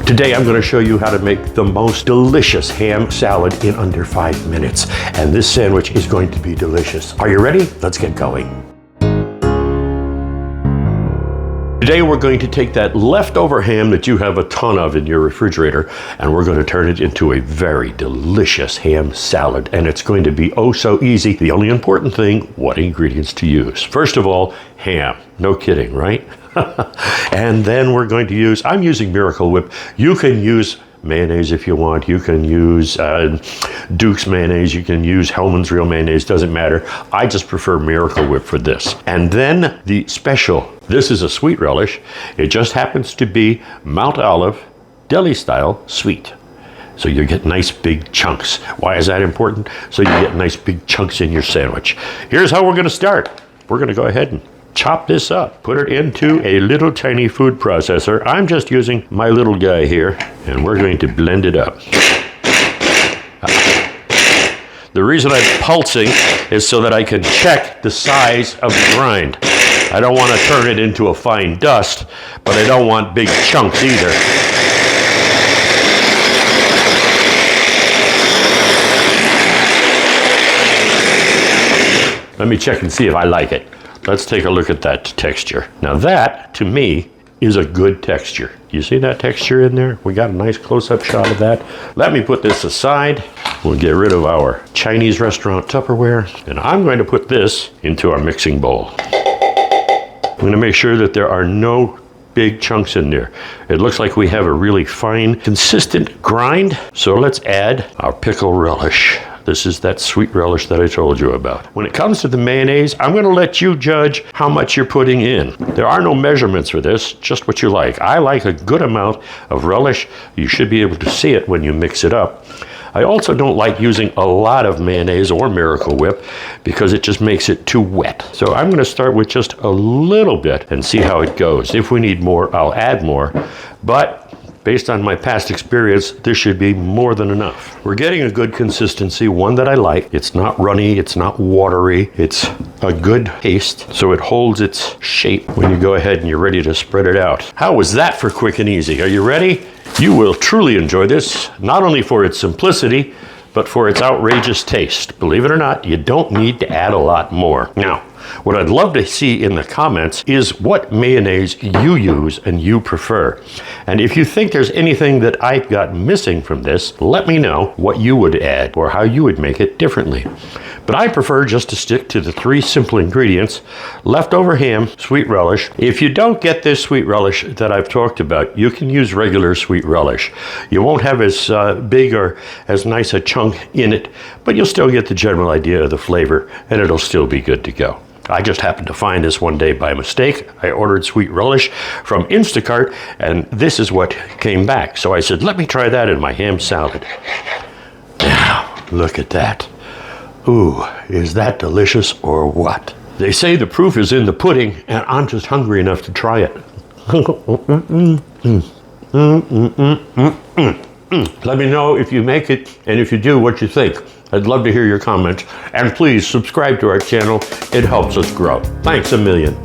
Today I'm going to show you how to make the most delicious ham salad in under 5 minutes. And this sandwich is going to be delicious. Are you ready? Let's get going. Today we're going to take that leftover ham that you have a ton of in your refrigerator, and we're going to turn it into a very delicious ham salad. And it's going to be oh so easy. The only important thing, what ingredients to use. First of all, ham. No kidding, right? And then we're going to use, I'm using Miracle Whip. You can use mayonnaise if you want. You can use Duke's mayonnaise. You can use Hellmann's Real Mayonnaise. Doesn't matter. I just prefer Miracle Whip for this. And then the special. This is a sweet relish. It just happens to be Mount Olive deli style sweet. So you get nice big chunks. Why is that important? So you get nice big chunks in your sandwich. Here's how we're going to start. We're going to go ahead and chop this up, put it into a little tiny food processor. I'm just using my little guy here, and we're going to blend it up. The reason I'm pulsing is so that I can check the size of the grind. I don't want to turn it into a fine dust, but I don't want big chunks either. Let me check and see if I like it. Let's take a look at that texture. Now that, to me, is a good texture. You see that texture in there? We got a nice close-up shot of that. Let me put this aside. We'll get rid of our Chinese restaurant Tupperware, and I'm going to put this into our mixing bowl. I'm going to make sure that there are no big chunks in there. It looks like we have a really fine, consistent grind. So let's add our pickle relish. This is that sweet relish that I told you about. When it comes to the mayonnaise, I'm going to let you judge how much you're putting in. There are no measurements for this, just what you like. I like a good amount of relish. You should be able to see it when you mix it up. I also don't like using a lot of mayonnaise or Miracle Whip because it just makes it too wet. So I'm going to start with just a little bit and see how it goes. If we need more, I'll add more. But based on my past experience, this should be more than enough. We're getting a good consistency, one that I like. It's not runny, it's not watery, it's a good paste, so it holds its shape when you go ahead and you're ready to spread it out. How was that for quick and easy? Are you ready? You will truly enjoy this, not only for its simplicity, but for its outrageous taste. Believe it or not, you don't need to add a lot more. Now, what I'd love to see in the comments is what mayonnaise you use and you prefer. And if you think there's anything that I've got missing from this, let me know what you would add or how you would make it differently. But I prefer just to stick to the 3 simple ingredients: leftover ham, sweet relish. If you don't get this sweet relish that I've talked about, you can use regular sweet relish. You won't have as big or as nice a chunk in it, but you'll still get the general idea of the flavor, and it'll still be good to go. I just happened to find this one day by mistake. I ordered sweet relish from Instacart, and this is what came back. So I said, let me try that in my ham salad. Now, look at that. Ooh, is that delicious or what? They say the proof is in the pudding, and I'm just hungry enough to try it. Let me know if you make it, and if you do, what you think. I'd love to hear your comments. And please subscribe to our channel. It helps us grow. Thanks a million.